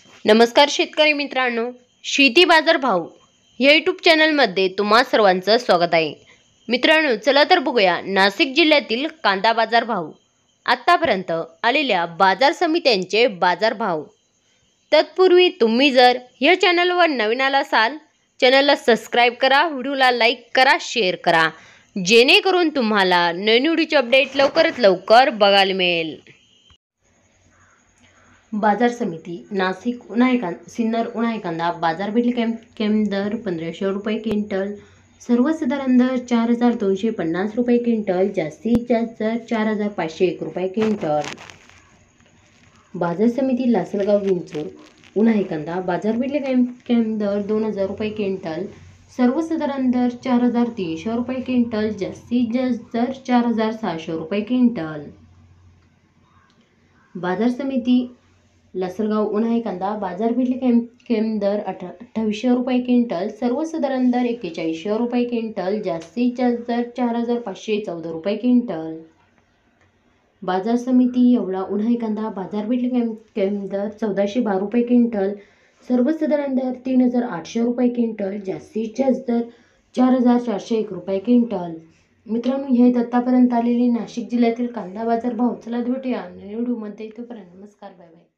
नमस्कार शेतकरी मित्रांनो, शेती बाजार भाव या यूट्यूब चॅनलमध्ये तुम्हा सर्वांचं स्वागत आहे. मित्रांनो, चला तर बघूया नाशिक जिल्ह्यातील कांदा बाजार भाव, आतापर्यंत आलेल्या बाजार समित्यांचे बाजार भाव. तत्पूर्वी तुम्ही जर या चॅनलवर नवीन आला असाल, चॅनलला सबस्क्राईब करा, व्हिडिओला लाईक करा, शेअर करा, जेणेकरून तुम्हाला नवीन व्हिडिओचे अपडेट लवकरात लवकर बघायला मिळेल. बाजार समिती नाशिक सिन्नर उन्हाळी कांदा बाजार भेटले कॅम्प दर 1500 रुपये क्विंटल, सर्वसाधारण दर 4250 रुपये क्विंटल, जास्तीत जास्त दर 4501 रुपये क्विंटल. बाजार समिती लासलगाव विंचूर उन्हाळी कांदा बाजार भेटले कॅम्प दर 2000 रुपये क्विंटल, सर्वसाधारण दर 4300 रुपये क्विंटल, जास्तीत जास्त दर 4600 रुपये क्विंटल. बाजार समिती लासलगाव उन्हाळी कांदा बाजार भेटले कॅम्प दर 2800 रुपये क्विंटल, सर्वसाधारण दर 4100 रुपये क्विंटल, जास्तीत जास्त दर 4514 रुपये क्विंटल. बाजार समिती येवला उन्हाळी कांदा बाजार भेटले कॅम्प दर 1412 रुपये क्विंटल, सर्वसाधारण दर 3800 रुपये क्विंटल, जास्तीत जास्त दर 4401 रुपये क्विंटल. मित्रांनो, हे आतापर्यंत आलेले नाशिक जिल्ह्यातील कांदा बाजार भाव. चला भेटूया नवीन व्हिडिओमध्ये. तोपर्यंत नमस्कार, बाय बाय.